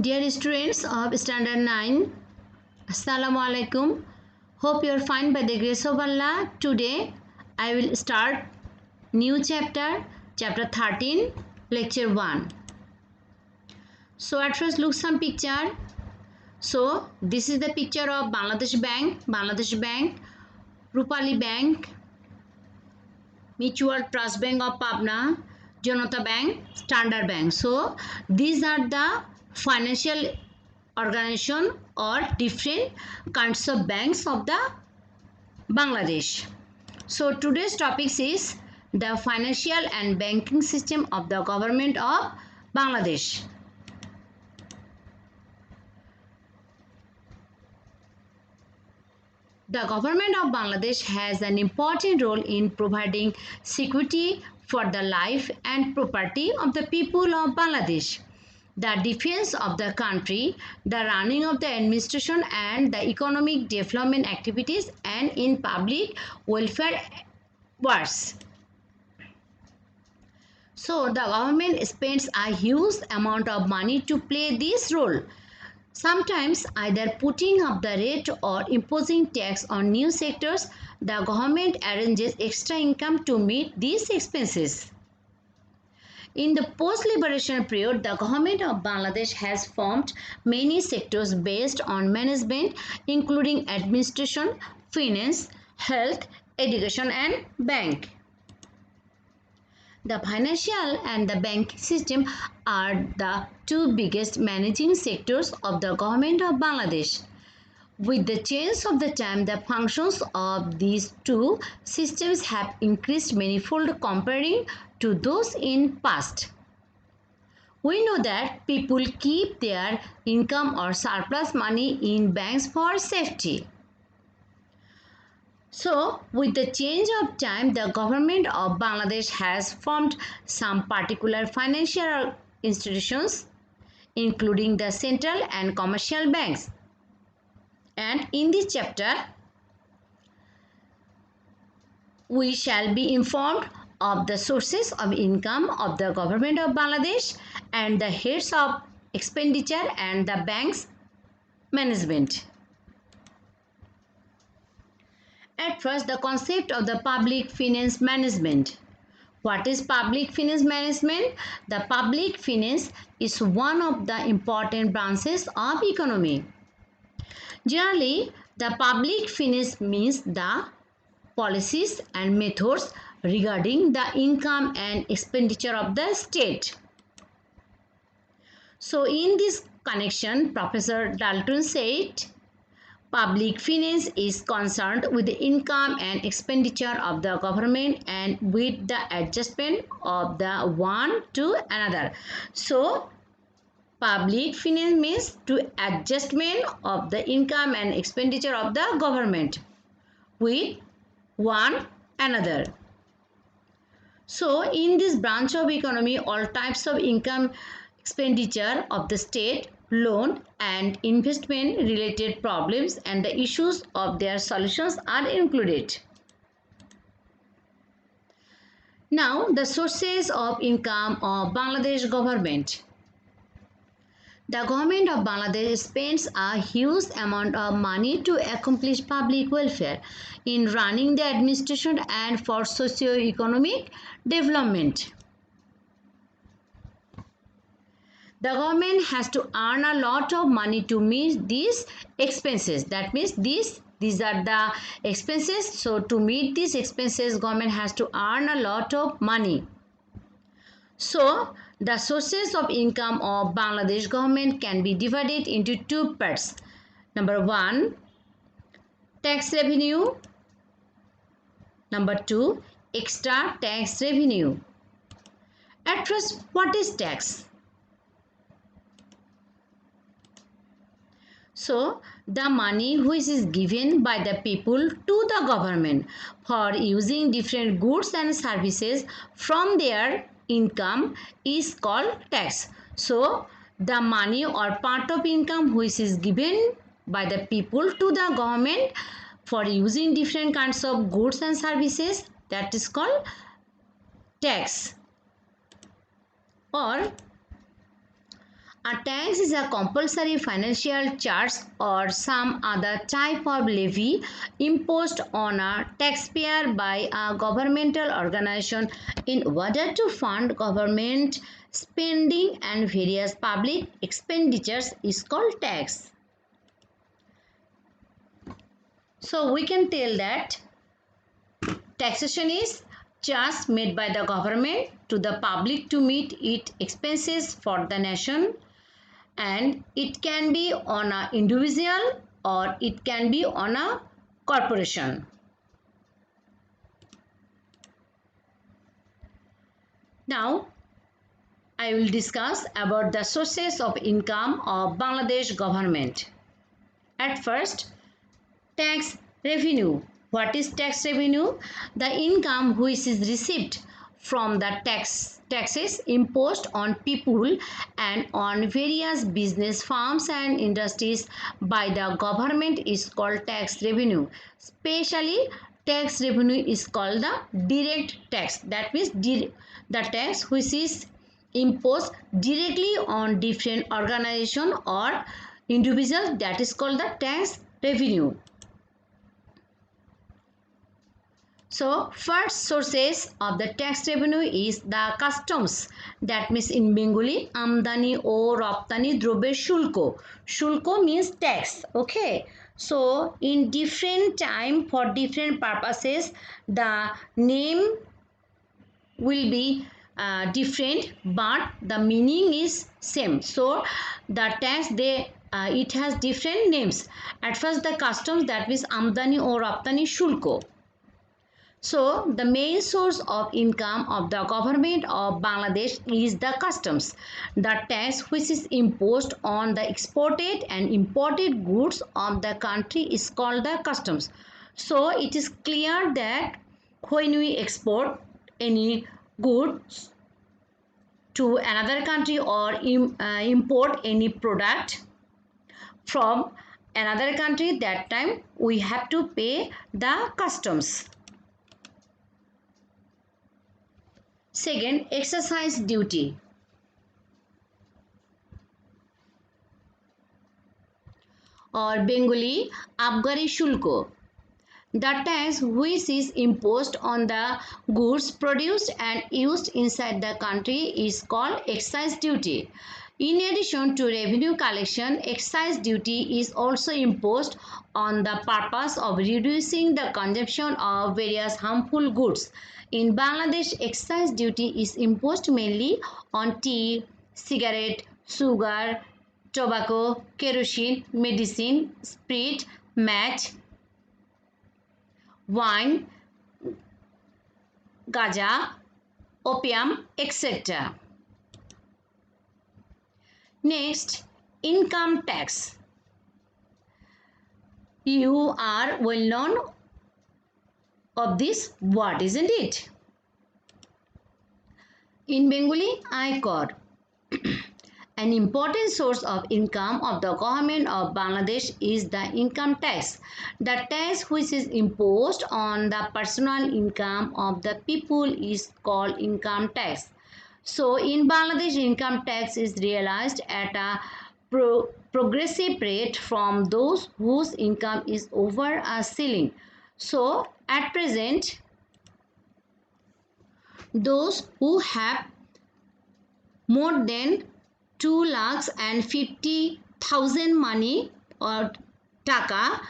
Dear students of Standard 9, Assalamu alaikum. Hope you are fine by the grace of Allah. Today I will start new chapter, chapter 13, lecture 1. So at first look some picture. So this is the picture of Bangladesh Bank, Rupali Bank, Mutual Trust Bank of Pabna, Janata Bank, Standard Bank. So these are the financial organization or different kinds of banks of the Bangladesh. So today's topic is the financial and banking system of the government of Bangladesh. The government of Bangladesh has an important role in providing security for the life and property of the people of Bangladesh, the defense of the country, the running of the administration and the economic development activities and in public welfare works. So the government spends a huge amount of money to play this role, sometimes either putting up the rate or imposing tax on new sectors. The government arranges extra income to meet these expenses. In the post-liberation period, the government of Bangladesh has formed many sectors based on management, including administration, finance, health, education, and bank. The financial and the banking system are the two biggest managing sectors of the government of Bangladesh. With the change of the time, the functions of these two systems have increased manifold comparing to those in past. We know that people keep their income or surplus money in banks for safety. So, with the change of time, the government of Bangladesh has formed some particular financial institutions, including the central and commercial banks. And in this chapter, we shall be informed of the sources of income of the government of Bangladesh and the heads of expenditure and the bank's management. At first, the concept of the public finance management. What is public finance management? The public finance is one of the important branches of economy. Generally, the public finance means the policies and methods regarding the income and expenditure of the state. So, in this connection, Professor Dalton said, public finance is concerned with the income and expenditure of the government and with the adjustment of the one to another. So, public finance means to adjustment of the income and expenditure of the government with one another. So, in this branch of economy, all types of income expenditure of the state, loan and investment related problems and the issues of their solutions are included. Now, the sources of income of Bangladesh government. The government of Bangladesh spends a huge amount of money to accomplish public welfare in running the administration and for socio-economic development. The government has to earn a lot of money to meet these expenses. That means these are the expenses. So to meet these expenses, government has to earn a lot of money. So the sources of income of Bangladesh government can be divided into two parts. Number 1, tax revenue. Number 2, extra tax revenue. At first, what is tax? So, the money which is given by the people to the government for using different goods and services from their income is called tax. So, the money or part of income which is given by the people to the government for using different kinds of goods and services, that is called tax. Or A tax is a compulsory financial charge or some other type of levy imposed on a taxpayer by a governmental organization in order to fund government spending and various public expenditures is called tax. So we can tell that taxation is charge made by the government to the public to meet its expenses for the nation, and it can be on an individual or it can be on a corporation. Now I will discuss about the sources of income of Bangladesh government. At first, tax revenue. What is tax revenue? The income which is received from the taxes imposed on people and on various business firms and industries by the government is called tax revenue. Especially tax revenue is called the direct tax. That means the tax which is imposed directly on different organization or individual, that is called the tax revenue. So first sources of the tax revenue is the customs, that means in Bengali আমদানি ও রপ্তানি দ্রব্যের শুল্ক. Shulko means tax. Okay. So in different time for different purposes the name will be different but the meaning is same. So the tax it has different names. At first the customs, that means আমদানি ও রপ্তানি শুল্ক. So the main source of income of the government of Bangladesh is the customs, the tax which is imposed on the exported and imported goods of the country is called the customs. So it is clear that when we export any goods to another country or import any product from another country, that time we have to pay the customs. Second, exercise duty. Or Bengali Abgari Shulko. The tax which is imposed on the goods produced and used inside the country is called excise duty. In addition to revenue collection, excise duty is also imposed on the purpose of reducing the consumption of various harmful goods. In Bangladesh, excise duty is imposed mainly on tea, cigarette, sugar, tobacco, kerosene, medicine, spirit, match, wine, gaja, opium, etc. Next, income tax. You are well known of this word, isn't it? In Bengali, Aikor. An important source of income of the government of Bangladesh is the income tax. The tax which is imposed on the personal income of the people is called income tax. So in Bangladesh, income tax is realized at a progressive rate from those whose income is over a ceiling. So at present, those who have more than 2,50,000 money or taka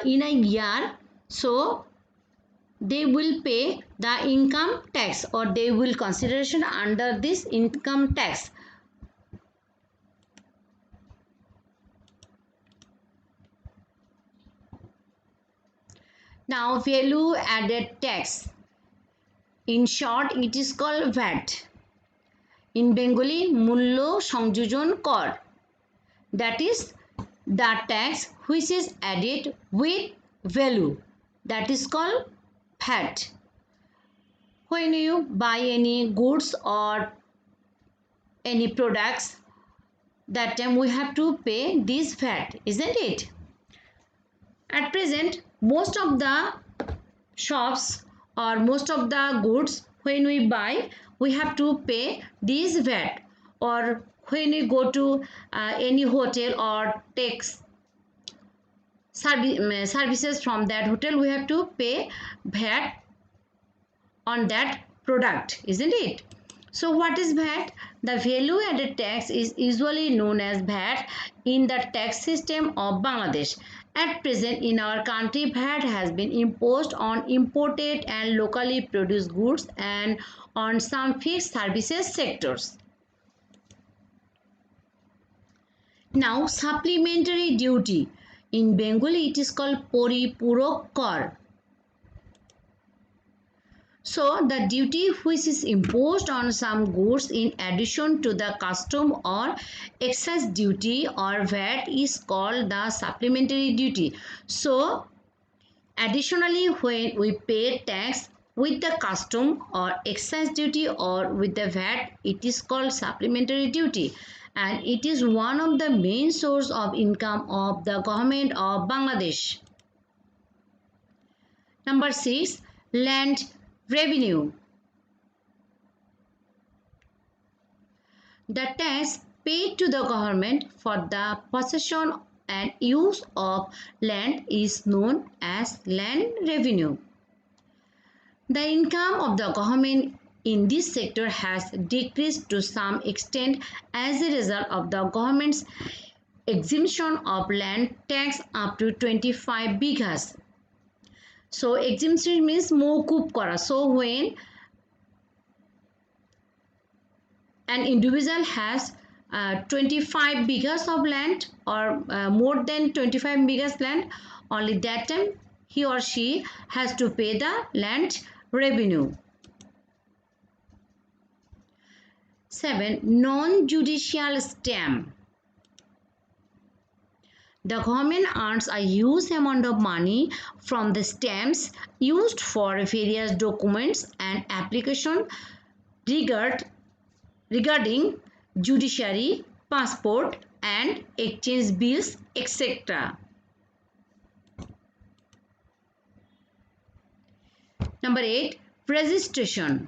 in a year, so they will pay the income tax or they will consideration under this income tax. Now value added tax. In short, it is called VAT. In Bengali, মূল্য সংযোজন কর. That is the tax which is added with value. That is called VAT. When you buy any goods or any products, that time we have to pay this VAT, isn't it? At present, most of the shops or most of the goods when we buy, we have to pay this VAT or when you go to any hotel or takes services from that hotel, we have to pay VAT on that product, isn't it? So what is VAT? The value added tax is usually known as VAT in the tax system of Bangladesh. At present in our country, VAT has been imposed on imported and locally produced goods and on some fixed services sectors. Now supplementary duty. In Bengali it is called Poripurok Kar. So the duty which is imposed on some goods in addition to the custom or excise duty or VAT is called the supplementary duty. So additionally, when we pay tax with the custom or excise duty or with the VAT, it is called supplementary duty, and it is one of the main source of income of the government of Bangladesh. Number 6, land revenue. The tax paid to the government for the possession and use of land is known as land revenue. The income of the government in this sector has decreased to some extent as a result of the government's exemption of land tax up to 25 bighas. So exemption means mawkuf kara. So when an individual has 25 bighas of land or more than 25 bighas land, only that time he or she has to pay the land revenue. 7. Non-judicial stamp. The government earns a huge amount of money from the stamps used for various documents and application regarding judiciary, passport and exchange bills, etc. Number 8. Registration.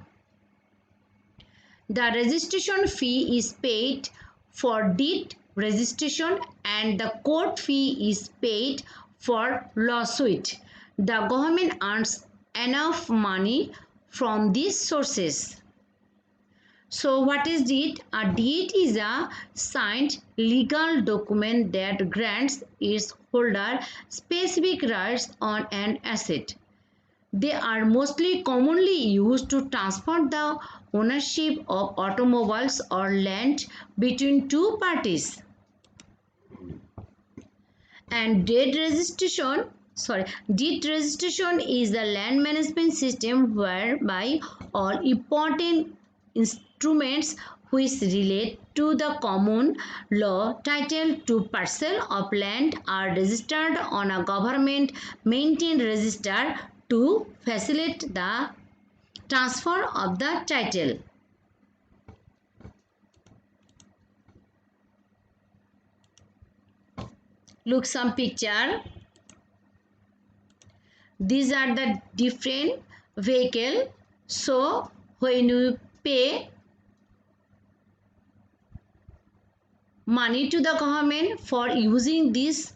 The registration fee is paid for deed registration and the court fee is paid for lawsuit. The government earns enough money from these sources. So what is deed? A deed is a signed legal document that grants its holder specific rights on an asset. They are mostly commonly used to transfer the ownership of automobiles or land between two parties. And deed registration is the land management system whereby all important instruments which relate to the common law title to parcel of land are registered on a government maintained register to facilitate the transfer of the title. Look some picture. These are the different vehicle. So when you pay money to the government for using these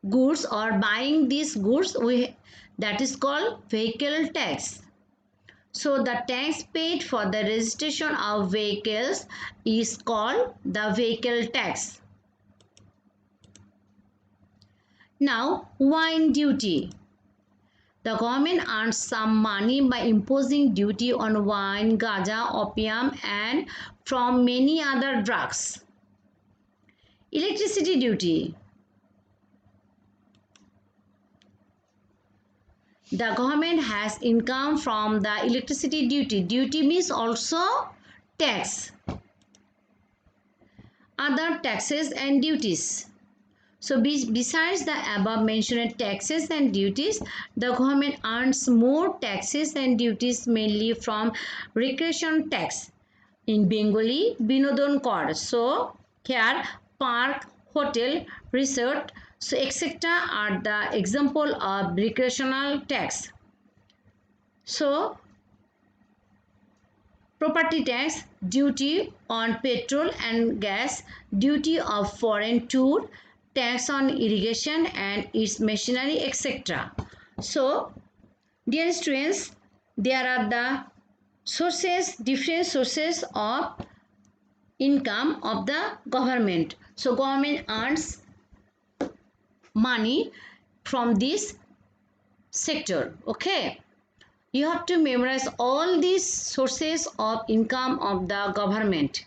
goods or buying these goods, that is called vehicle tax. So the tax paid for the registration of vehicles is called the vehicle tax. Now wine duty. The government earns some money by imposing duty on wine, gaja, opium and from many other drugs. Electricity duty. The government has income from the electricity duty. Duty means also tax. Other taxes and duties. So besides the above mentioned taxes and duties, the government earns more taxes and duties mainly from recreation tax. In Bengali, Binodon Kor. So here park, hotel, resort, so etc. are the example of recreational tax. So property tax, duty on petrol and gas, duty of foreign tour, tax on irrigation and its machinery, etc. So, dear students, there are the sources, different sources of income of the government. So, government earns money from this sector. Okay. You have to memorize all these sources of income of the government.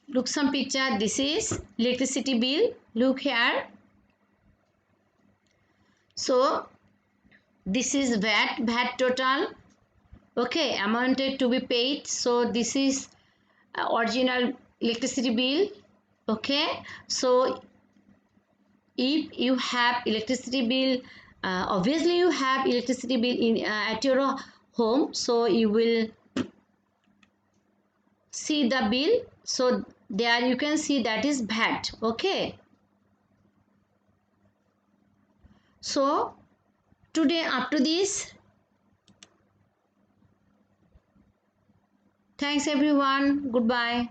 Look some picture. This is electricity bill. Look here. So this is VAT total. Okay, amounted to be paid. So this is original electricity bill. Okay, so if you have electricity bill, obviously you have electricity bill in at your home, so you will see the bill. So there you can see that is VAT. Okay, so today up to this, thanks everyone, goodbye.